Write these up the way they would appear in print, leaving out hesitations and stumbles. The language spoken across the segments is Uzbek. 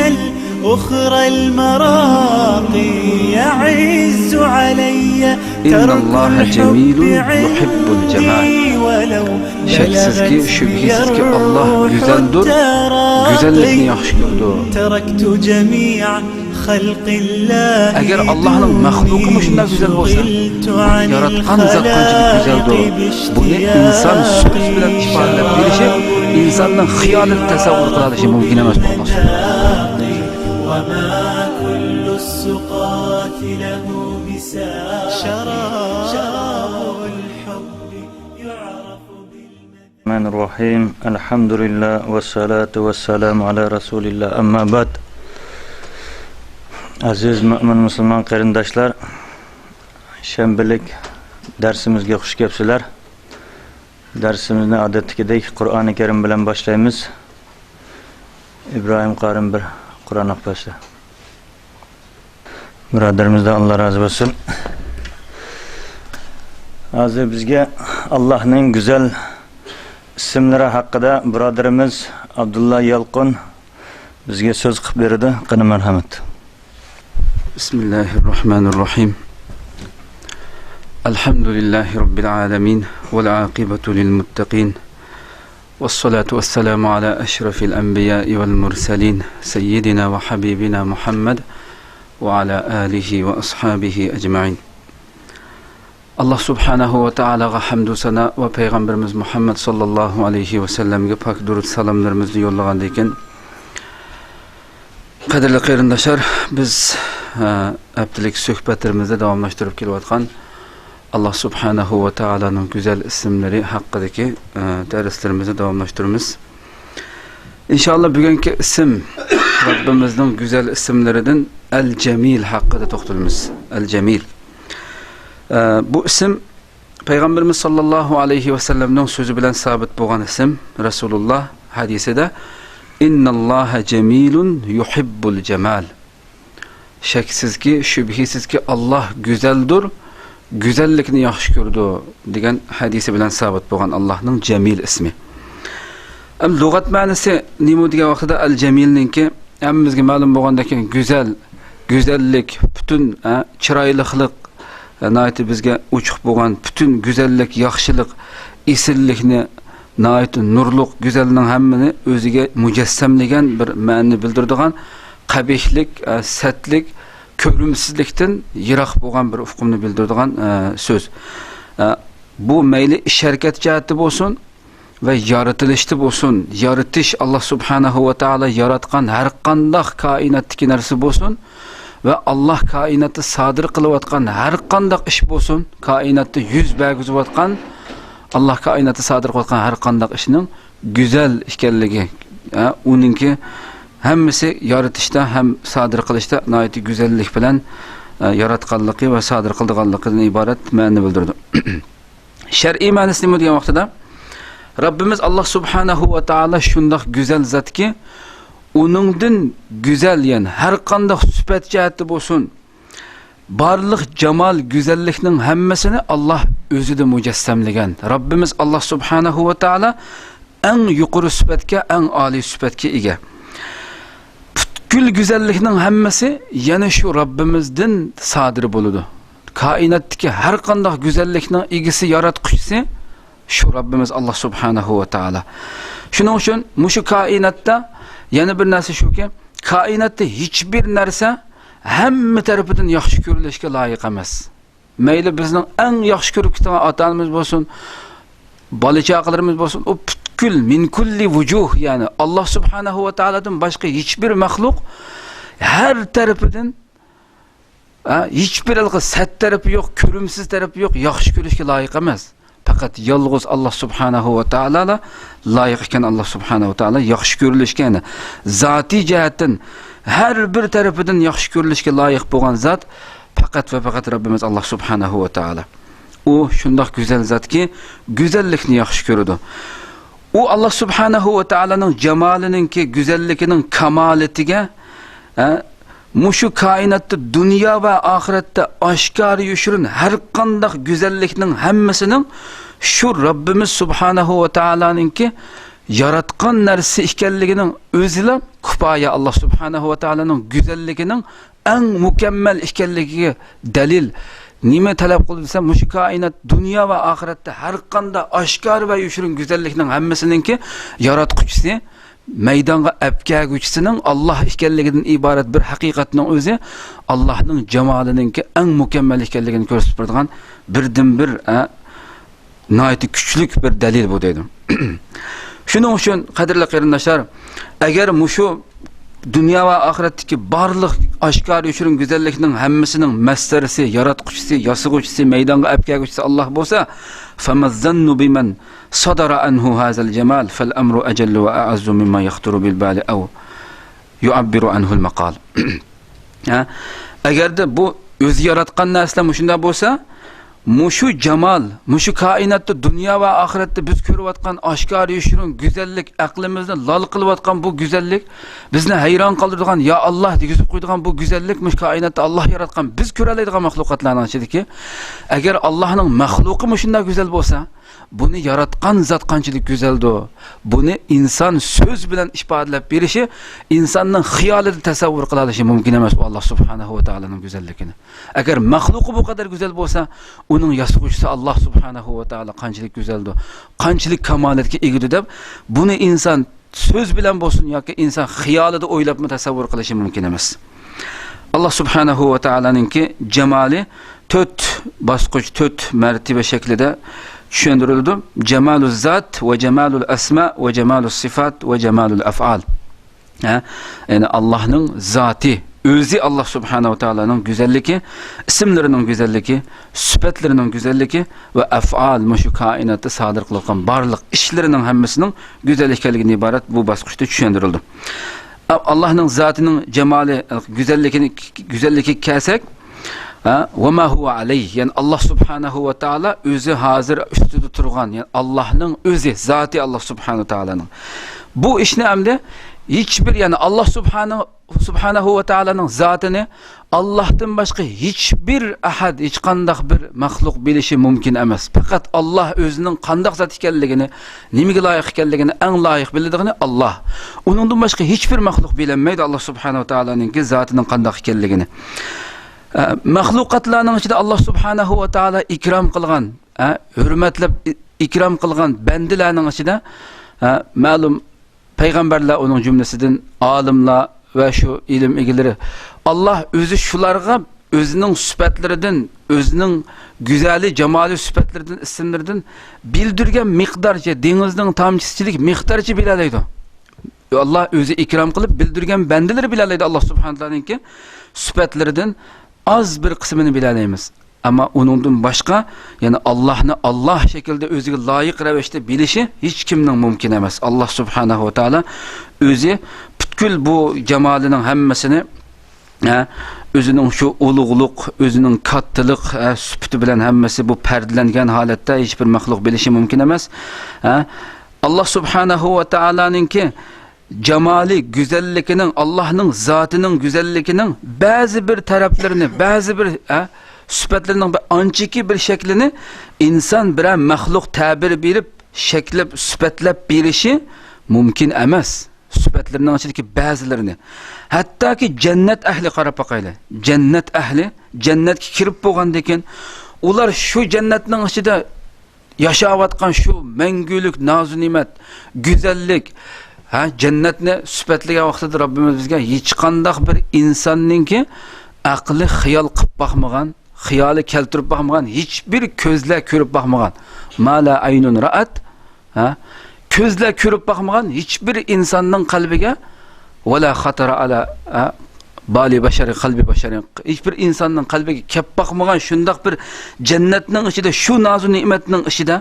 الأخرى المراقي يعز علي إن الله جميل يحب الجمال. Şeksiz ki, şüphesiz ki Allah güzeldir, güzellikni yaxshi ko'radi. Agar Allohning maxluqi shunday go'zal bo'lsa, yaratgan zot qanchalik go'zaldir. Buni inson so'z bilan ifodalab berishi, insonning xiyolini tasavvur qilishi mumkin emas bo'lmoq. Bismillahirrahmanirrahim. Elhamdülillah ve salatu ve selamu ala Resulillah. Amma ba'd. Aziz mümin Müslüman qarindoshlar, shanbalik darsimizga xush kelibsizlar. Darsimizni odatdagidek Qur'oni Karim bilan boshlaymiz. İbrahim qarim bir Qur'on o'qisa. Birodarimizdan Alloh rozi bo'lsin. Hozir bizga Allohning go'zal ismlari haqida birodarimiz Abdullah Yalqun bizga so'z qilib berdi. Qani marhamat. Bismillahirrahmanirrahim. Elhamdülillahi Rabbil alemin. Vel aqibatu lil muttaqin. Vessalatu vesselamu ala eşrefil enbiya'i vel murselin. Seyyidina ve habibina Muhammed. Ve ala alihi ve ashabihi ecma'in. Allah subhanahu wa ta'alaga hamdu sana ve Peygamberimiz Muhammed sallallahu aleyhi ve sellem'e pak durut salamlarımızı yollagan ekan. Qadrli qarindoshlar, biz haftalık suhbatlarimizda davomlashtirib kelayotgan Allah subhanahu wa ta'ala'nın güzel isimleri hakkındaki derslerimizi davomlashtiramiz. İnşallah bugünkü isim Rabbimizin güzel isimlerinden El-Cemil hakkında to'xtalamiz. El-Cemil. Bu isim Peygamberimiz sallallahu aleyhi ve sellem'nin sözü bilen sabit bo'lgan isim. Resulullah hadisede İnnallaha cemilun yuhibbul cemal. Şeksiz ki, şüphesiz ki Allah güzeldir, güzellikni yaxshi ko'rdi degan hadisi bilen sabit bo'lgan Allah'ның Cemil ismi. Lug'at ma'nosi nima degan vaqtida al-Jamilninki hammamizga ma'lum bo'lgandek güzel, güzellik, bütün chiroylilik naiti bizga uchuq bo'lgan bütün güzellik, yaxshilik, isillikni naiti nurluq, güzelning hammani o'ziga mujassamlagan bir ma'ni bildiradigan qabihlik, satlik, ko'rimsizlikdan yiroq bo'lgan bir ufqumni bildiradigan so'z. Bu mayli ish harakat jihati bo'lsin ve yaratilishda bo'lsin, yaratish Allah subhanahu wa ta'ala yaratgan har qanday koinotdagi narsa bo'lsin ve Allah kainatı sadir kılıvatkan her kandak iş bolsun, kainatı yüz bergizvatkan Allah kainatı sadir kılıvatkan her kandak işinin güzel işkelliği. Onunki hemmisi yaratışta hem sadir kılışta naiti güzellik bilen yaratkanlığı ve sadir kıldıganlıktan ibaret ma'ni bildirdi. Şer'i ma'nisi nima degan vaqtida Rabbimiz Allah subhanahu wa ta'ala şundak güzel zat ki onundan güzel yani her qanday sübət cəhəti bolsun barlıq cemal güzelliknin hemmesini Allah özü de mücessemlegen. Rabbimiz Allah subhanahu wa ta'ala en yuqarı sübətke, en ali sübətke ega. Gül güzelliknin hemmesi yani şu Rabbimizden sadir boludu. Kainattaki her qanday güzelliknin egisi yaratqıcısı şu Rabbimiz Allah subhanahu wa ta'ala. Şunun için muşu kainatta yani bir narsa shuki, kainatda hiçbir narsa hamma tarafından yaxshi ko'rilishga loyiq emas. Mayli bizning eng yaxshi ko'rib turgan otamiz bo'lsin, bola chaqalarimiz bo'lsin, o butkul min kulli vujuh yani Allah subhanahu wa ta'aladan boshqa hiçbir maxluq her tarafından hiçbir sat tarafı yok, ko'rimsiz tarafı yok, yaxshi ko'rishga loyiq emas. Fakat yalğız Allah subhanahu wa ta'ala layık iken Allah subhanahu wa ta'ala yaxshi ko'rilishgan zati jihatdan her bir tarafından yaxshi ko'rilishga layık bo'lgan zat fakat ve fakat Rabbimiz Allah subhanahu wa ta'ala. O shundoq güzel zat ki güzellikni yaxshi ko'radi. O Allah subhanahu wa ta'alaning jamalininki güzelligining kamolatiga mushu kainatda dünya ve ahirette aşkari yuşurun her qanday güzellikning hammasining şu Rabbimiz subhanahu wa ta'alaninki yaratgan narsa ekanligining o'zila kifoya Alloh subhanahu va taolaning go'zalligining eng mukammal ekanligiga dalil. Nima talab qildi desam, mush koinot dunyo va oxiratda har qanday oshkor va yoshirin go'zallikning hammasininki yaratquchisi, maydonga apkaguvchisining Alloh ekanligidan iborat bir haqiqatning o'zi Allohning jamolininki eng mukammal ekanligini ko'rsatib turadigan birdan-bir nihoyat kuchli bir dalil bu dedim. Shuning uchun qadrli qarindoshlar, agar mushu dunyo va oxiratdagi barliq oshkor yoshirin go'zallikning hammasining mastarisi, yaratquchisi, yasig'uvchisi, maydonga apkaguvchisi Alloh bo'lsa, famazzannu biman sadara anhu hazal jamal fal amru ajallu wa a'azzu mimma yaxturu bil bali aw yu'abbiru anhu al maqal. Agarda bu o'zi yaratgan narsa shunda bo'lsa, mushu jamal, mushu koinotda dunyo va oxiratda biz ko'rayotgan oshkor yoshirin go'zallik, aqlimizni lol qilayotgan bu go'zallik, bizni hayron qoldiradigan, ya Alloh degizib qo'yadigan bu go'zallik mushu koinotda Alloh yaratgan, biz ko'ra oladigan mahluqotlarning ichidagi, agar Allohning mahluqi shunda go'zal bo'lsa, buni yaratgan zot qanchalik go'zaldir. Buni inson so'z bilan ifodalab berishi, insonning xiyolida tasavvur qila olishi mumkin emas bu Alloh subhanahu va taolaning go'zalligini. Agar mahluqi bu qadar go'zal bo'lsa, uning yaratuvchisi Alloh subhanahu va taolo qanchalik go'zaldir, qanchalik kamolatga egidir deb, buni inson so'z bilan bo'lsin yoki inson xiyolida o'ylab tasavvur qilishi mumkin emas. Alloh subhanahu va taolaninki jamoli 4 bosqich, 4 martaba shaklida tushuntirildi. Jamalul zat va jamalul asma va jamalus sifat va jamalul af'al. Yani Allohning zoti, o'zi Alloh subhanahu va taolaning go'zalligi, ismlarining go'zalligi, sifatlarining go'zalligi va af'al, mushu koinotda sodir qilingan barliq ishlarining hammasining go'zal ekanligidan iborat bu bosqichda tushuntirildi. Allohning zotining jamoli, go'zalligi kelsak, va ma huwa alayh, yani Allah subhanahu va taala o'zi hozir ustida turgan, yani Allohning o'zi, zoti Alloh subhanahu va taolaning. Bu ishni hamda hech bir, yani Allah subhanahu va taolaning zotini Allohdan boshqa hech bir ahad, hech qanday bir maxluq bilishi mumkin emas. Faqat Alloh o'zining qanday zot ekanligini, nimaga loyiq ekanligini eng loyiq biladigan Alloh. Uningdan boshqa hech bir maxluq bilmaydi Allah subhanahu va taolaning zotining qanday ekanligini. Mahluqotlarning ichida Alloh subhanahu va taolo ikrom qilgan, hurmatlab ikrom qilgan bandalarning ichida ma'lum payg'ambarlar uning jumlasidan, olimlar va shu ilm egalari, Alloh o'zi shularga o'zining sifatlaridan, o'zining go'zali, jamoli sifatlaridan, ismlaridan bildirgan miqdorcha, dengizning tomchisichilik miqdorcha bilalaydi. Alloh o'zi ikrom qilib bildirgan bandalar bilalaydi Alloh subhanahu va taoloning sifatlaridan az bir qismini bilalaymiz. Ama uningdan boshqa, yani Allohni Alloh shaklda o'ziga loyiq ravishda bilishi hech kimning mumkin emas. Alloh subhanahu va taolo o'zi butkul bu jamolining hammasini o'zining shu ulug'liq, o'zining kattalik sifati bilan hammasi bu pardalangan holatda hech bir maxluq bilishi mumkin emas. Alloh subhanahu va taoloninki jamoli, go'zalligining, Allohning zotining go'zalligining ba'zi bir taraflarini, ba'zi bir sifatlarining anchiki bir shaklini inson bilan maxluq ta'bir berib, shaklab, sifatlab berishi mumkin emas. Sifatlarining ichidagi ba'zilarini, hattoki jannat ahli qarab boqaylar. Jannat ahli jannatga kirib bo'lgandan keyin ular shu jannatning ichida yashayotgan shu mangulik, noz-ne'mat, go'zallik, jannatni sifatlagan vaqtida Rabbimiz bizga hech qanday bir insonninki aqli xiyol qilib baxmagan, xiyoli keltirib baxmagan, hech bir ko'zlar ko'rib baxmagan, mala aynun ra'at, ko'zlar ko'rib baxmagan hech bir insonning qalbiga wala xatara ala bali bashari qalbi bashari, hech bir insonning qalbiga kelib baxmagan shundoq bir jannatning ichida, shu noz ne'matning ichida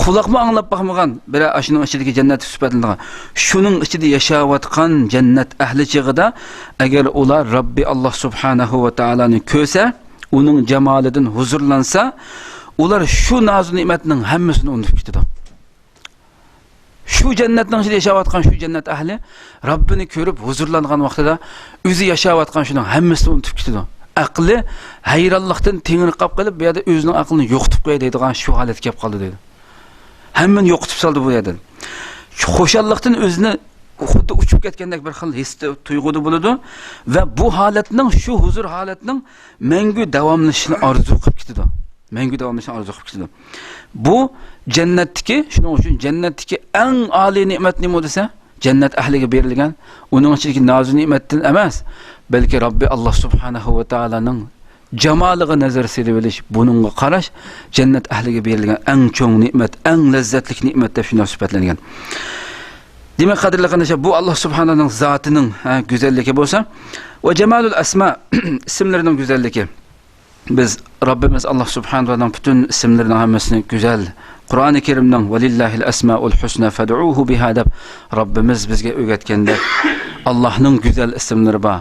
quloqma anglab baxmagan bir ashuning ichidagi jannat sifatlangan, shuning ichida yashayotgan jannat ahli chig'ida agar ular Robbi Alloh subhanahu va taoloni ko'rsa, uning jamolidan huzurlansa, ular shu noz ne'matning hammasini unutib ketadi. Shu jannatning ichida yashayotgan shu jannat ahli Rabbini ko'rib huzurlangan vaqtida o'zi yashayotgan shuning hammasini unutib ketadi. Aqli hayronlikdan tengir qolib qolib, bu yerda o'zining aqlini yo'qitib qo'ydi deydigan shu holatga kelib qoldi deydi. Hammani yo'qitib soldi bu yerda. Xo'shallikdan o'zini xuddi uchib ketgandek bir xil his tuyg'uda bo'ladi va bu holatning, shu huzur holatining mangu davomlashishini orzu qilib ketadi. Mangu davomlashishini orzu qilib ketadi. Bu jannatdagi, shuning uchun jannatdagi eng oliy ne'mat nima desa, jannat ahliga berilgan, uning ichidagi noz ne'matdan emas, balki Robbi Alloh subhanahu va taolaning jamoliga nazar silib olish, buningga qarash jannat ahliga berilgan eng cho'ng ne'mat, eng lazzatli ne'mat deb shunday sifatlangan. Demak, qadrli qardoshlar, bu Alloh subhananing zotining go'zalligi bo'lsa, va jamalul asma ismlarining go'zalligi. Biz Robbimiz Alloh subhanahu va taolaning butun ismlarining hammasini go'zal, Qur'oni Karimning valillahil asmaul husna fad'uhu biha deb Robbimiz bizga o'rgatganda Allohning go'zal ismlari bor.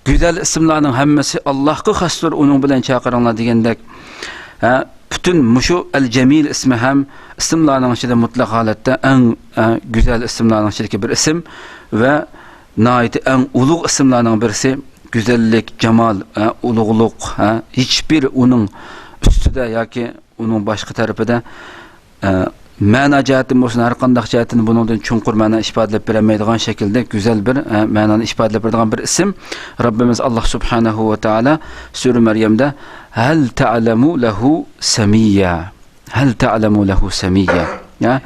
Go'zal ismlarning hammasi Allohga xosdir, uning bilan chaqiringlar degandek, bütün mushu al-jamil ismi ham ismlarning ichida mutlaq holatda eng go'zal ismlarning ichidagi bir ism va nihoyatda eng ulug' ismlarning birisi. Güzellik, jamol, ulug'luq, hiçbir uning ustida yoki uning boshqa tarafida ma'no jihatdan bo'lsin, har qanday jihatdan buningdan chunqur ma'no ifodalab bermaydigan shaklda go'zal bir ma'noni ifodalab beradigan bir ism. Robbimiz Alloh subhanahu va taolo sura Maryamda hal ta'lamu lahu samiyya. Hal ta'lamu lahu samiyya. Ya,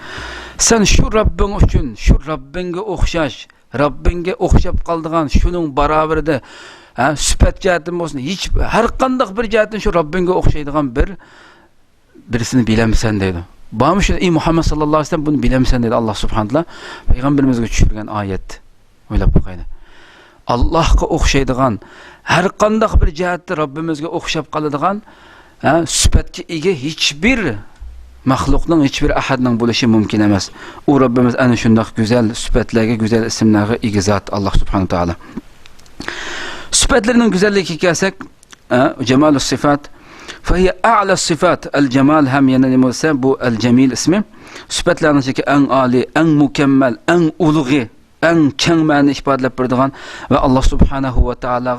sen şu Rabbing uchun, şu Rabbinga o'xshash, Rabbinga o'xshab qoldigan, shuning barobarida sifat jihatdan bo'lsin, hech har qanday bir jihatdan shu Rabbinga o'xshaydigan birisini bilamsan deydi. Bağmış ey Muhammed sallallahu aleyhi ve sellem bunu bilemsen dedi Allah subhanahu wa ta'ala. Peygamberimize düşürgen ayet. Öyle bakaydı. Allah'a okşaydıgan, her qandaq bir cihatte Rabbimizge okşap kalıdıgan, süpetki ege hiçbir mahlukның, hiçbir ahadның buluşu mümkün emas. O Rabbimiz ana şundaq güzel süpetlerge, güzel isimlerge ege zat Allah subhanahu wa ta'ala. Süpetlerinin güzelliği kelsek, cemalus sıfat, فهي أعلى الصفات الجمال هم ينموسى بو الجميل اسمه صفات لانشكي أن عالي أن مكمل أن أولغي أن كان معنى إشباد لبردغان والله سبحانه وتعالى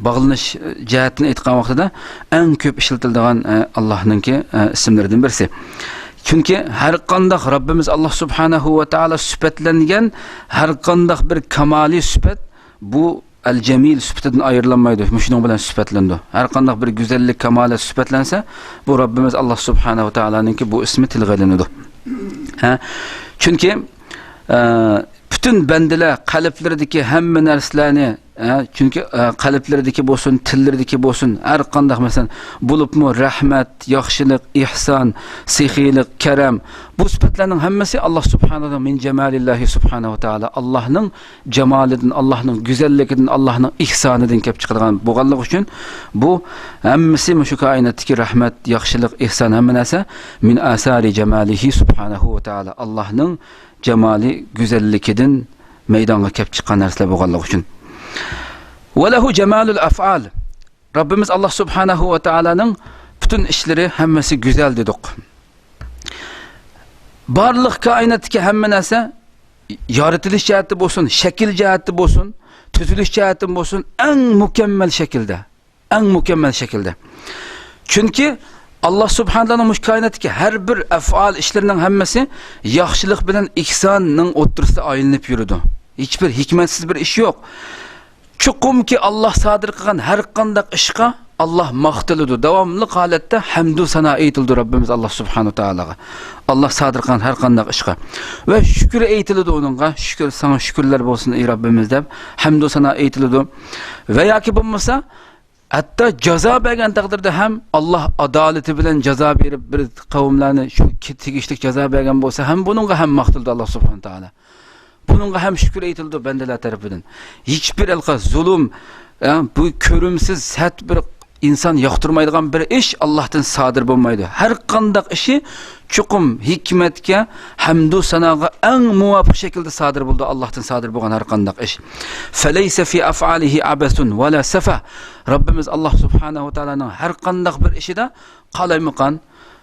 bağlanış cihetini etkan vaxtıda en köp işletildiğen Allah'ınki isimlerden birisi. Çünkü her qandaq Rabbimiz Allah subhanahu ve taala süpetlengen her qandaq bir kamali süpet bu el-cemil süpetinden ayrılanmaydı. Müşünün bilen süpetlendi. Her qandaq bir güzellik, kamalet süpetlense bu Rabbimiz Allah subhanahu wa ta'ala'nınki bu ismi tilg'alanadi. Çünkü bütün bendeler qalblaridagi hamma narsalarni çünkü qalblaridagi bo'lsin, tillardagi bo'lsin, har qandaq masalan bo'libmi rahmat, yaxshilik, ihson, sihiylik, karam bu sifatlarning hammasi Allah subhanahu wa min jamalillahi subhanahu wa ta'ala Allah'ның jamolidan, Allah'ның go'zalligidan, Allah'ның ihsonidan kelib chiqadigan bo'lganligi uchun bu hammasi shu koinotdagi rahmat, yaxshilik, ihson hamma narsa min asari jamalihi subhanahu wa ta'ala Allah'ның jamoli go'zalligidan maydonga kelib chiqqan narsalar bo'lganligi uchun. وله جمال الأفعال Rabbimiz Allah subhanahu wa ta'ala'nın bütün işleri hemmesi güzel dedik. Barlıq kainatdaki hemme narsa yaratılış cihati bo'lsin, şekil cihati bo'lsin, tüzülüş cihati bo'lsin en mükemmel şekilde. En mükemmel şekilde. Çünkü Allah subhanahu'nun kainatdaki her bir af'al işlerinin hemmesi yaxşılık bilen ihsanның o'ttirisida aylanib yuridi. Hiçbir hikmetsiz bir iş yok. Çuqum ki Allah sadir qilgan har qanday ishqa Allah maqtiladi. Davomli holatda hamdu sana aytildi Rabbimiz Allah subhanahu taolaga. Allah sadir qilgan har qanday ishqa va shukr aytiladi uningga. Shukr sana shukrlar bo'lsin ey Rabbimiz deb hamdu sana aytiladi. Va yoki bo'lmasa hatta jazo bergan taqdirda ham Allah adolati bilan jazo berib bir qavmlarni shu tegishli jazo bergan bo'lsa ham buningga ham maqtildi Allah subhanahu taolo. Bununla hem şükür eğitildi bendeler tarafından. Hiçbir elka zulüm, bu körümsüz, sert bir insan yaktırmaydıgan bir iş Allah'tan sadır bulmaydı. Her qandaq işi çuqum hikmetke, hamdu sanaga en muvafık şekilde sadır buldu. Allah'tan sadır bulgan her qandaq iş. Feleyse fi af'alihi abesun ve la sefa. Rabbimiz Allah subhanahu wa ta'ala'nın her qandaq bir işi de qalaymiqan,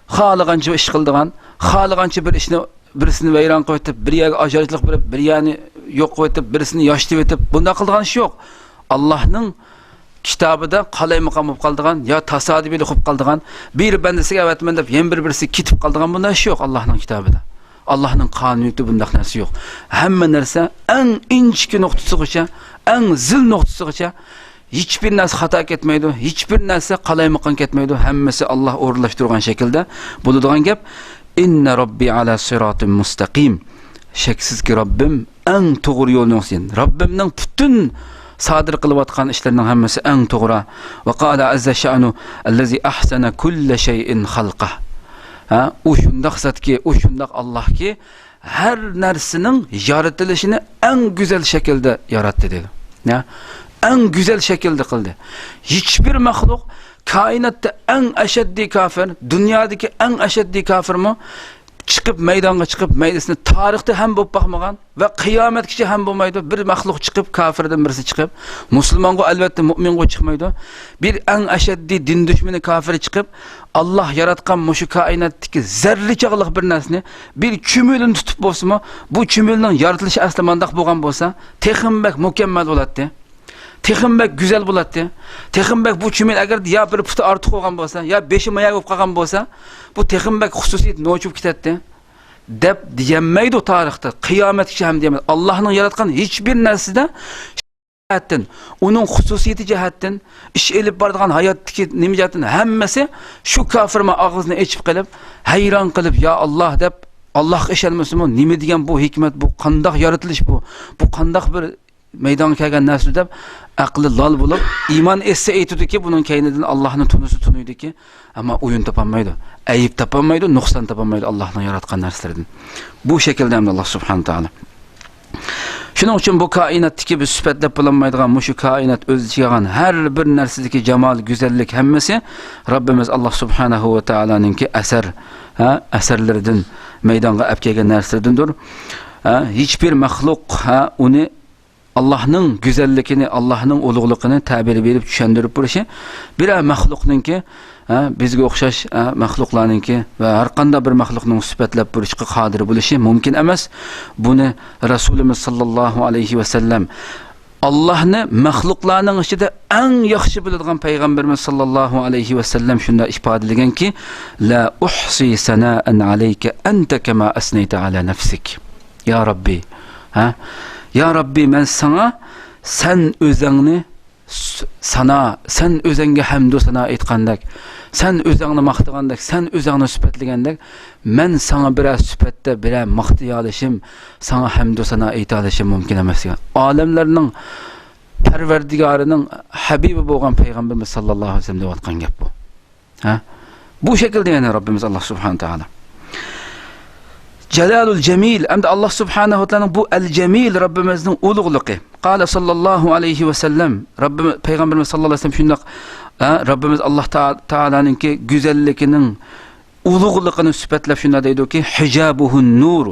xalıqançı iş qıldıgan, xalıqançı bir işini birisini vayron qilib o'tib, bir yerga ajratlik berib, bir yerni yo'q qilib o'tib, birisini yoshitib o'tib, bunda qilgan ish yo'q. Allohning kitobida qalaymiqam bo'lib qoldigan, yo tasodifiy bo'lib qoldigan, bir bandasiga avatman deb, yana birisi ketib qoldigan bunday ish yo'q Allohning kitobida. Allah'ın kanuniyeti bundaq narsa yok. Hamma narsa en inchki nuqtasigacha, en zil nuqtasigacha hiçbir narsa hata ketmeydi, hiçbir narsa qalaymiqan ketmeydi. Hammasi Allah o'rinlashtirgan shaklda bo'ladigan gap. İnne Rabbi ala siratin mustaqim. Şeksiz ki Rabbim en to'g'ri yo'lni olsin. Rabbimning bütün sadir qilayotgan ishlarining hammasi eng to'g'ri. Va qala azza sha'nu allazi ahsana kull shay'in xalqah. O shundaq zatki, o shundaq Allohki har narsaning yaratilishini eng go'zal shaklda yaratdi dedi. Ya, eng go'zal shaklda qildi. Hiçbir mahluq kainatda eng ashaddiy kafir, dunyodagi eng ashaddiy kafirmi? Chiqib maydonga chiqib maydasini tarixda ham bo'lib boqmagan va qiyomatgacha ham bo'lmaydi. Bir mahluq chiqib kafirdan birisi chiqib, musulmonga albatta mu'minga chiqmaydi. Bir eng ashaddiy din dushmani kafiri chiqib, Allah yaratgan mushu koinatdagi zarrichaqliq bir narsani bir chumulini tutib bo'lsa-mu, bu chumulning yaratilishi asli mandaq bo'lgan bo'lsa, texmbak mukammal bo'ladi. Texmbak güzel bo'ladi. Texmbak bu chumul agar ya bir puti ortiq bo'lgan bo'lsa, ya beshi mayak bo'lib qolgan bo'lsa, bu texmbak xususiyat nochib ketadi. Deb demaydi tarixda, qiyomatgacha ham demaydi. Allohning yaratgan hech bir narsada jihatdan, uning xususiyati jihatdan, ish elib boradigan hayotdagi nima jihatdan hammasi shu kofirma og'zini ochib qilib, hayron qilib, ya Alloh deb Allohga ishonmasmi, nima degan bu hikmat, bu qandoq yaratilish bu? Bu qandoq bir maydonga kelgan narsa deb aqli lol bo'lib, iymon esse aytadiki, buning kaynidan Allohning tunisi tunuydiki, ammo o'yin topolmaydi, ayib topolmaydi, nuqson topolmaydi Allohning yaratgan narsalardan. Bu shaklda ham Alloh subhanahu taolo. Shuning uchun bu koinatdagi biz sifatlab bo'lmaydigan mushu koinat o'z ichiga olgan har bir narsadagi jamol, go'zallik hammasi Rabbimiz Alloh subhanahu va taoloninki asarlaridan maydonga olib kelgan narsalardandir. Hech bir mahluq uni Allah'ның güzellikini, Allah'ның ulug'ligini ta'bir berib tushuntirib turishi bir mahluqninki, bizga o'xshash mahluqlarninki va har qanday bir mahluqning sifatlab turishga qodir bo'lishi mumkin emas. Buni Rasulimiz sallallohu alayhi va sallam Allah'ni mahluqlarning ichida eng yaxshi biladigan payg'ambarimiz sallallohu alayhi va sallam shunda ifodalaganki, la uhsi sana'an alayka anta kama asnayta ala nafsik. Ya Rabbi, Ya Rabbi, men sana sen özüngni sen özüngge hamdu sana aytgandak, sen özüngni maqtagandak, sen özüngni sifatlagandak, men sana biraz sifatda biraz maqtayalishim, sana hamdu sana aytalishim mumkin emas. Olamlarning Parvardigorining habibi bo'lgan payg'ambarimiz sallallohu alayhi vasallam deyotgan gap bu. Bu shaklda yana Rabbimiz Alloh subhanahu taolo Celalul Cemil, hem de Allah subhanahu wa ta'ala bu el-Cemil Rabbimizin ulug'ligi. Qala sallallahu aleyhi ve sellem, Rabbimiz Peygamberimiz sallallahu aleyhi ve sellem şundak, Rabbimiz Allah Ta'ala'nınki güzellikinin ulug'ligini sifatlab shunda deydi ki, hijabuhun nur,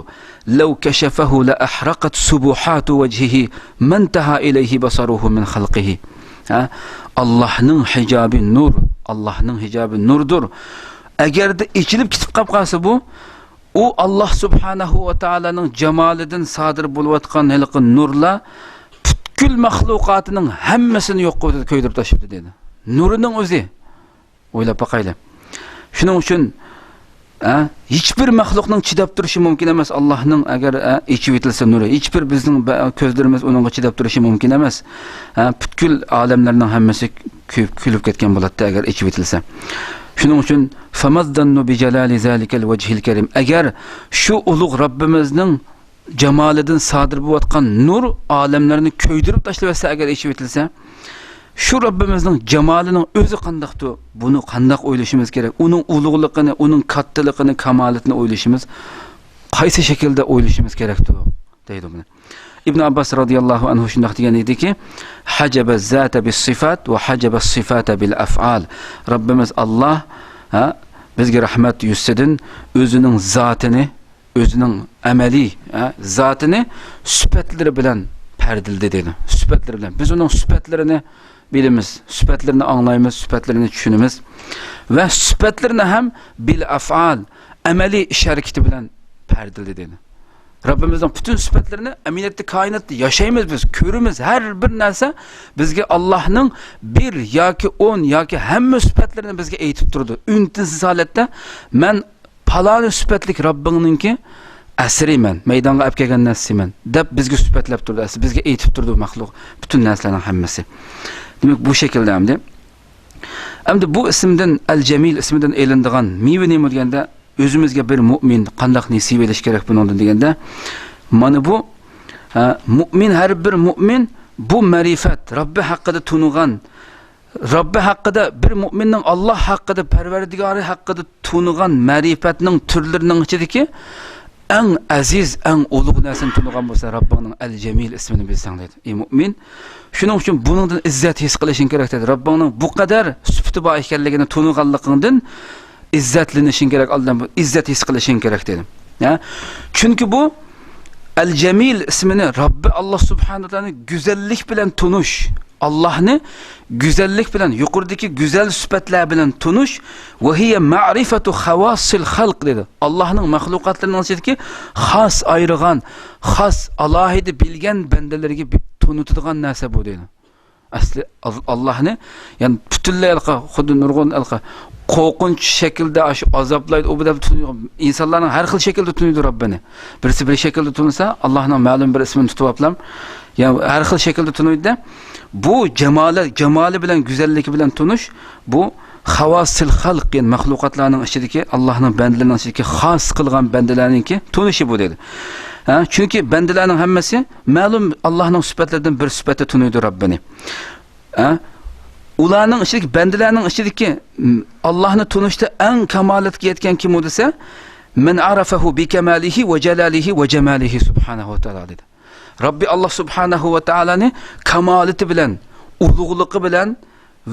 law kashafahu la ahraqat subuhatu wajhihi man taha ilayhi basaruhu min khalqihi. Allah'ның hijabi nur, Allah'ның hijabi nurdur. Eğer de içilip kitib qolsa bu, o Allah subhanahu wa ta'ala'nın jamalidan sadir bo'layotgan hilqi nurla butkul mahluqatining hammasini yo'q qilib ko'ydirib tashladi dedi. Nurining o'zi. O'ylab boqaylik. Shuning uchun hech bir mahluqning chidab turishi mumkin emas. Allohning agar ichib etilsa nuri, hech bir bizning ko'zlarimiz uningga chidab turishi mumkin emas. Butkul olamlarning hammasi kulib ketgan bo'ladi agar ichib etilsa. Shuning uchun famazdannu bi jalali zalikal vajhil karim. Agar shu ulug' Rabbimizning jamolidan sodir bo'layotgan nur olamlarni ko'ydirib tashlasa, agar ichib etilsa, shu Rabbimizning jamolining o'zi qandaqdir, buni qandaq o'ylashimiz kerak. Uning ulug'ligini, uning kattaligini, kamolatini o'ylashimiz, qaysi shaklda o'ylashimiz kerakdir, deydi buni. İbn Abbas radıyallahu anhu shunday degan ediki, hajaba zata bis sifat va hajaba sifata bil af'al. Rabbimiz Allah bizga rahmat yuzsidin o'zining zotini, o'zining amaliy zotini sifatlari bilan pardildi dedi. Sifatlari bilan. Biz uning sifatlarini bilamiz, sifatlarini anglaymiz, sifatlarini tushunamiz va sifatlarini ham bil af'al, amaliy ish harakati bilan pardildi dedi. Rabbimizin bütün sıfatlarını eminetli kainatta yaşayımız biz, körümüz her bir narsa bizge Allah'ın bir yaki 10 yaki hem sıfatlarını bizge eğitip durdu. Üntinsiz halette men palanı sıfatlik Rabbininki asriyman, maydonga olib kelgan narsasiman deb bizga sifatlab turdi, bizga aytib turdi maxluq butun narsalarning hammasi. Demak, bu shaklda hamda bu ismdan al-jamil ismidan elindigan meva nima deganda o'zimizga bir mu'min qandoq nasib edish kerak bundan deganda mana bu mu'min, har bir mu'min bu ma'rifat, Robbi haqida tunigan, Robbi haqida bir mu'minning Alloh haqida, Parvardigori haqida tunigan ma'rifatning turlarining ichidagi eng aziz, eng ulug' narsani tunigan bo'lsa, Robbining al-jamil ismini bilsang deydi. Ey mu'min, shuning uchun buningdan izzat his qilishing kerak dedi. Robbining bu qadar sifati bor ekanligini tuniganligingdan izzatlanishing kerak, Allohdan izzat his qilishing kerak dedi. Chunki bu al-jamil ismini Robbi Allah subhanahu taolani go'zallik bilan tunish, Allohni go'zallik bilan, yuqoridagi go'zal sifatlar bilan tunish va hiya ma'rifatu xawasil xalq dedi. Allohning maxluqotlarining ichidagi xos ayirgan, xos alohida bilgan bandalarga tunutadigan narsa bu dedi. Asli Allohni, ya'ni butunlay xuddi nurg'un qo'rqinch shaklda shu azoblaydi, u bilan insonlarning har xil shaklda tunuydi Robbini. Birisi bir shaklda tunisa, Allohning ma'lum bir ismini tutib oliblar. Yani har xil shaklda tunuydi. Bu jamoli bilan, go'zalligi bilan tunish, bu xavasil xalq, yani maxluqotlarning ichidagi, Allohning bandalarining ichidagi xos qilgan bandalarninki tunishi bu dedi. Chunki bandalarning hammasi ma'lum Allohning sifatlaridan bir sifatda tunuydi Robbini. Ularning ichidagi bandalarning ichidagi Allohni tunishda eng kamolatga yetgan kim desa, men arafahu bi kamalihi va jalalihi va jamalihi subhanahu va taala dedi. Robbi Allah subhanahu va taolani kamolati bilan, ulug'ligi bilan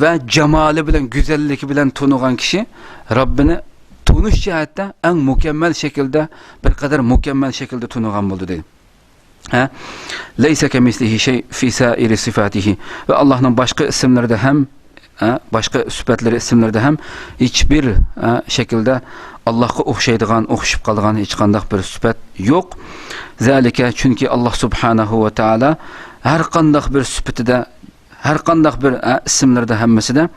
va jamoli bilan, go'zalligi bilan tunigan kishi Robbini tunish jihatda eng mukammal shaklda, bir qadar mukammal shaklda tunigan bo'ldi dedi. Laysa kamislihi shay fi sa'iri sifatihi ve Allah'ın başka isimlerde hem başka sıfatları isimlerde hem hiçbir şekilde Allah'a o'xshaydigan, o'xshib qolgan hech qanday bir sifat yo'q. Zalika çünkü Allah subhanahu ve taala her qanday bir sifatida, her qanday bir isimlerde hammasida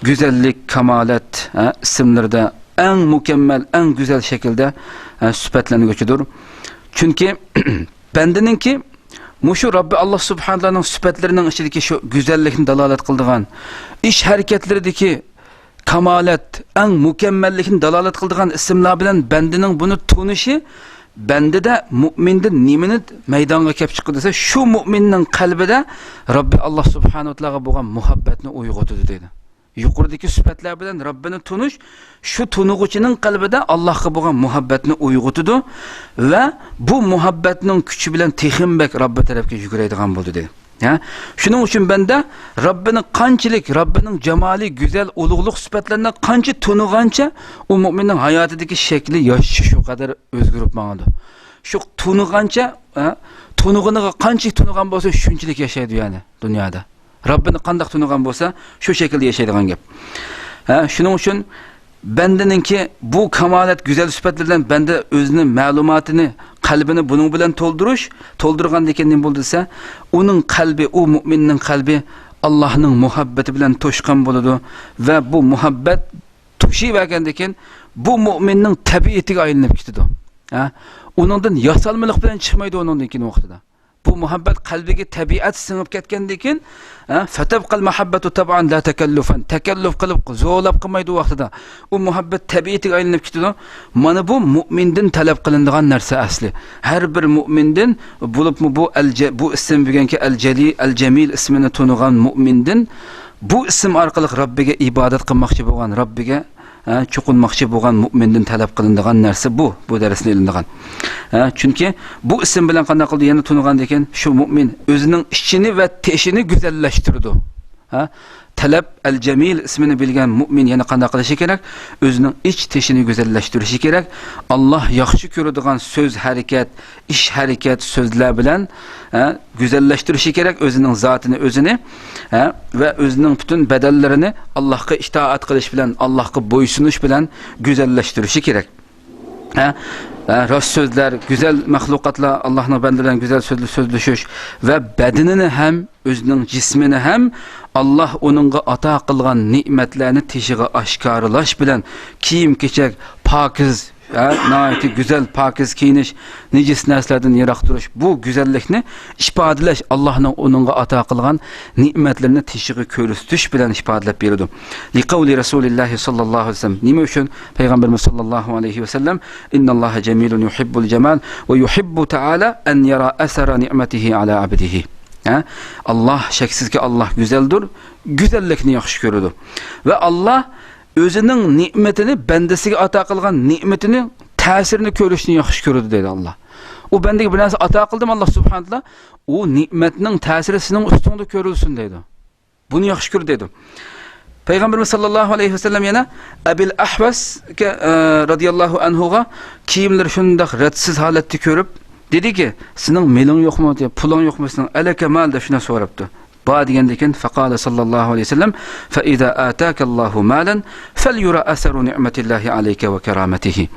güzellik, kamalat isimlerde en mükemmel, en güzel şekilde sifatlanıcıdır. Çünkü bendeninki muşu Rabbi Allah subhanahu ta'ala'nın sıfatlarının içindeki şu güzellikini dalalet kıldıgan, iş hareketlerideki kamalet, en mükemmellikini dalalet kıldıgan isimler bilen bendenin bunu tunuşu, bende de müminde nimini meydana kep çıkı dese, şu müminin kalbide Rabbi Allah subhanahu ta'ala bulan muhabbetini uyguladı dedi. Yuqoridagi sifatlar bilan Robbini tunish, shu tunug'uchining qalbida Allohga bo'lgan muhabbatni uyg'otadi va bu muhabbatning kuchi bilan texinbek Robbi tarafga yuguradigan bo'ldi dedi. Shuning uchun banda Robbini qanchalik, Robbining jamoli, go'zal, ulug'liq sifatlarini qancha tunug'ancha u mu'minning hayotidagi shakli, yoshi shu qadar o'zgarib mangadi. Shu tunug'ancha, tunug'iniga qancha tunug'an bo'lsa, shunchalik yashaydi yani dunyoda. Robbini qanday tunigan bo'lsa, shu shaklda yashaydigan gap. Shuning uchun bandaninki bu kamolat, go'zal sifatlardan banda o'zining ma'lumotini, qalbini buning bilan to'ldirgandan keyin nima bo'ldi desa, uning qalbi, u mu'minning qalbi Allohning muhabbati bilan to'shqan bo'ladi va bu muhabbat to'shib keyin bu mu'minning tabiatiga aylanib ketadi. Uningdan yasalmilik bilan chiqmaydi uningdan keyin vaqtida. Bu muhabbet kalbiga tabiat sınıp ketkendan keyin fatabqal muhabbatu taban la takallufan, takalluf qilib zo'lab qilmaydi vaqtida. U muhabbet tabiatiga aylanib ketadi. Mana bu mu'mindan talab qilinadigan narsa asli. Har bir mu'mindan bo'libmi bu ism bo'lganki al-jali, al-jamil ismini tunigan mu'mindan bu ism orqali Robbiga ibodat qilmoqchi bo'lgan, Robbiga cho'qinmoqchi bo'lgan mu'mindan talab qilinadigan narsa bu darsni ilinadigan. Chunki bu ism bilan qanday qildi yana tunigan ekan, shu mu'min o'zining ichini va teshini go'zallashtirdi. Talab al-jamil ismini bilgan mu'min yana qanday qilishi kerak? O'zining ich teshini go'zallashtirishi kerak. Alloh yaxshi ko'radigan so'z, harakat, ish harakat, so'zlar bilan go'zallashtirishi kerak o'zining zotini, o'zini va o'zining butun badallarini Allohga itoat qilish bilan, Allohga bo'ysunish bilan go'zallashtirishi kerak. Rost so'zlar, güzel mahluqotlar, Allohning bandalaridan güzel so'zlashish va badanini ham, o'zining jismini ham Allah onunğa ato qilgan ne'matlarni teshiga oshkorlash bilan kiyim-kechak, pokiz nəhayət gözəl, pakiz kiyiniş, necis nərslərdən yıraq duruş, bu gözəllikni ifadələş Allah'ın onunğa ata qılğan nimetlerini teşiqi körüstüş bilen ifadələb berdi. Liqavli Rasulullah sallallahu aleyhi ve sellem. Nima üçün Peygamberimiz sallallahu aleyhi ve sellem innallaha cemilun yuhibbul cemal ve yuhibbu ta'ala en yara esara ni'metihi ala abdihi. Allah şəksiz ki Allah güzeldir, güzellikni yaxşı görüdür. Ve Allah özünün nimetini, bendesiga ata qılğan nimetini, təsirini körüşünü yaxşı görüdür deydi Allah. O bendeki bir narsa ata qıldım Allah subhanahu wa ta'ala, o nimetinin təsiri senin üstünde körülsün deydi. Bunu yaxşı görüdür deydi. Peygamberimiz sallallahu aleyhi ve sellem yana Ebil Ahvas radiyallahu anhuga kiyimleri şundaq redsiz haletni körüp dedi ki, senin melin yok mu diye, pulun yok mu senin, eleke mal da şuna soruptu. Ba degendekin faqala sallallahu aleyhi ve sellem fe iza atakallahu malen fel yura asaru ni'metillahi aleyke ve kerametihi.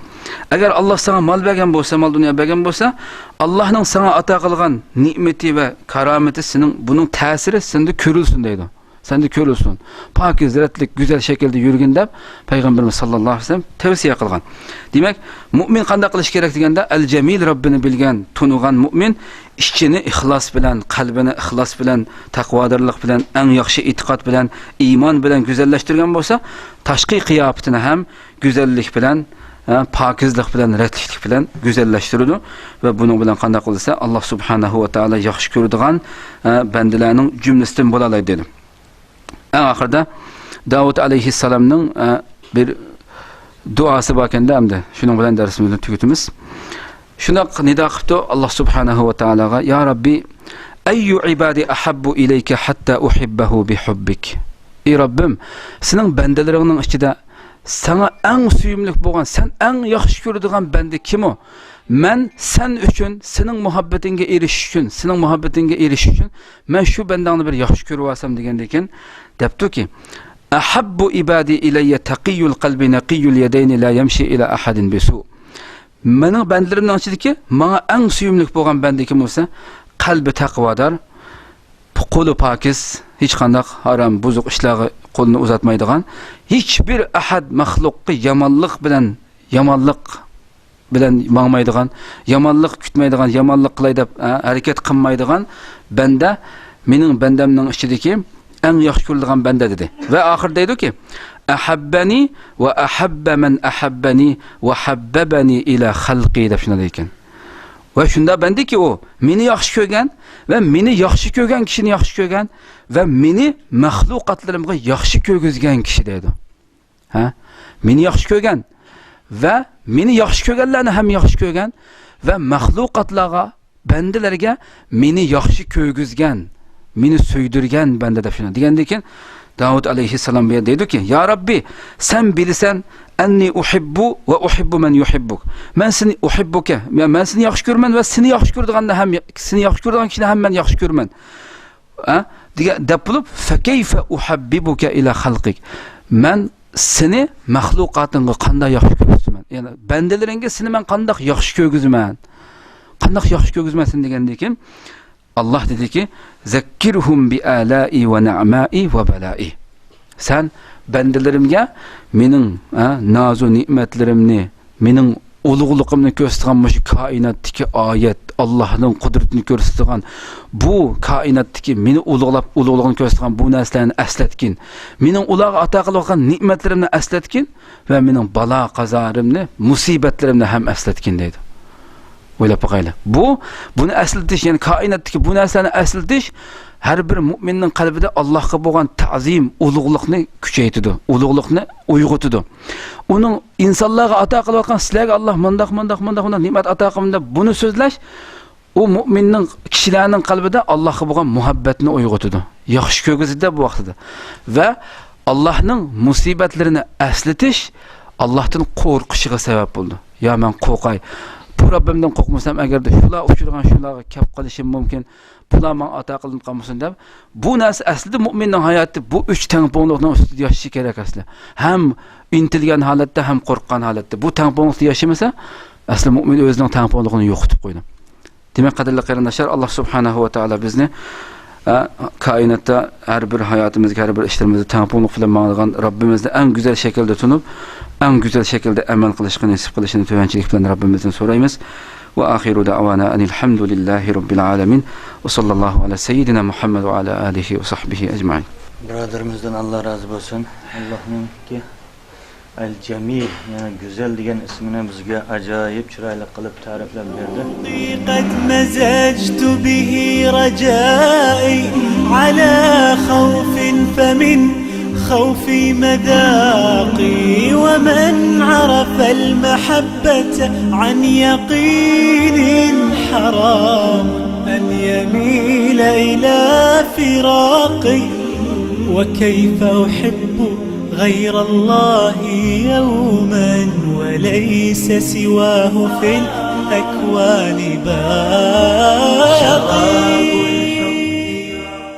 Eğer Allah sana mal bergen bolsa, mal dünya bergen bolsa, Allah'ın sana ata kılgan nimeti ve kerameti senin bunun tesiri sende körülsün deydi. Sende körülsün. Pakiz, ziretlik, güzel şekilde yürgün deb Peygamberimiz sallallahu aleyhi ve sellem tavsiye kılgan. Demek mümin qanday qilish kerak deganda el-Cemil Rabbini bilgen, tunugan mümin işçini ihlas bilen, kalbini ihlas bilen, takvadarlık bilen, en yaxşı itiqat bilen, iman bilen güzelleştirgen bolsa, taşqi qiyafetini hem güzellik bilen, pakizlik bilen, retlik bilen güzelleştirdi ve bunun bilen qanday qilsa Allah subhanahu wa ta'ala yaxşı görüdigan bendilerinin cümlesinden bolalaydı dedim. En ahırda Davud aleyhisselam'ın bir duası bakende hamda şunun bilen dersimizni tükütümüz. Şuna nida qıptı Allah subhanahu wa ta'alaga ya Rabbi ayyu ibadi ahabbu ileyke hatta uhibbahu bihubbik. Ey Rabbim senin bendelerinin içinde sana en suyumluk bolgan, sen en yaxşı görüdigan bende kim o? Men sen üçün, senin muhabbetinge eriş üçün, senin muhabbetinge eriş üçün, men şu bendeni bir yaxşı görüp alsam degendeyken, deptu ki, ahabbu ibadi ileyye taqiyyul qalbi naqiyyul yedeyni la yemşi ila ahadin bisu. Menin bendilerimden içindeki, bana en suyumluk bolgan bende kim olsa, kalbi takvadar, kolu pakiz, hiç kandak haram, buzuk işlağı kolunu uzatmaydıgan, hiçbir ahad mahlukki yamanlık bilen mağmaydıgan, yamanlık kütmeydigan, yamanlık kılayda hareket kılmaydıgan bende, menin bendemden içindeki en yaxşı görüldüğün bende dedi. Ve ahir deydi ki, ahabbani ve ahabbe men ahabbani ve habbebeni ila halqi dep şuna deyken. Ve şunda bendi ki o, meni yaxşı görgen ve meni yaxşı görgen kişini yaxşı görgen ve meni mahlukatlarımga yaxşı görgüzgen kişi deydi. Meni yaxşı görgen ve meni yaxşı görgenlerini hem yaxşı görgen ve mahlukatlarga, bendilerge meni yaxşı görgüzgen, meni söydürgen bende de şuna degendeyken Davud aleyhisselam bir deydi ki ya Rabbi sen bilsen enni uhibbu ve uhibbu men yuhibbuk. Men seni uhibbuke. Men seni yaxşı görmen ve seni yaxşı gördüğünde hem seni yaxşı gördüğün kişini hem ben yaxşı görmen. Dep bulup fe keyfe uhibbuke ila halqik. Men seni mahlukatınga qanday yaxşı görüsmen. Yani bendeleringe seni men qanday yaxşı görgüzmen. Qanday yaxşı görgüzmesin degendeyken Allah dedi ki zekkirhum bi alai ve ni'mai ve belai. Sen bendelerimge menin nazu nimetlerimni, menin ulug'luqimni ko'rsatgan şu kainattaki ayet, Allah'ın kudretini ko'rsatgan bu kainattaki meni ulug'lig'ini ko'rsatgan bu narsalarni esletkin. Menin ularga ata qilgan nimetlerimni esletkin ve menin bala qazarimni, musibetlerimni hem esletkin deydi. Öyle bakayla. Bunu esletiş yani kainattaki bu narsalarni esletiş her bir müminin kalbide Allah'a boğan ta'zim, ulug'luqni küçeytidi, ulug'luqni uyg'otidi. Onun insanlarga ata qilgan sizlarga Allah mındaq nimet ata qilganda bunu so'zlash o müminin kişilerinin kalbide Allah'a boğan muhabbetini uyg'otidi. Yaxshi ko'rgizdi bu vaqtida. Ve Allah'ın musibetlerini esletiş Allah'tan qo'rqishiga sebep oldu. Ya men qo'rqay. Bu Rabbimden korkmasam eğer de şular uçurgan şularga kep qilishim mumkin. Bular men ata qilib qolmasin deb. Bu narsa aslida mu'minning hayoti bu üç tengponlikning ustida yashashi kerak asli. Hem intilgan holatda hem qo'rqqan holatda. Bu tengponlikda yashamasa asli mu'min o'zining tengponligini yo'qotib qo'ydi. Demak qadrli qarindoshlar, Allah subhanahu va taolo bizni kainatta her bir hayatımızda, her bir işlerimizde tamponluk filan mağlagan Rabbimizde en güzel şekilde tutunup, en güzel şekilde emel kılışını, nasip kılışını tüvençilik bilen Rabbimizden sorayımız. Ve ahiru da'vana enilhamdülillahi rabbil alemin. Ve sallallahu ala seyyidina Muhammed ve ala alihi ve sahbihi ecmain. Birodarimizdan Allah razı olsun. Allohning ki El Cemil, yani güzel degan ismini bizga ajoyib chiroyli qilib ta'riflab berdi. قد مزجت به رجائي على خوف فمن خوفي مذاقي ومن عرف المحبة عن يقين حرام أن يميل إلى فراقي وكيف أحب غير الله يوما وليس سواه في الأكوان باقي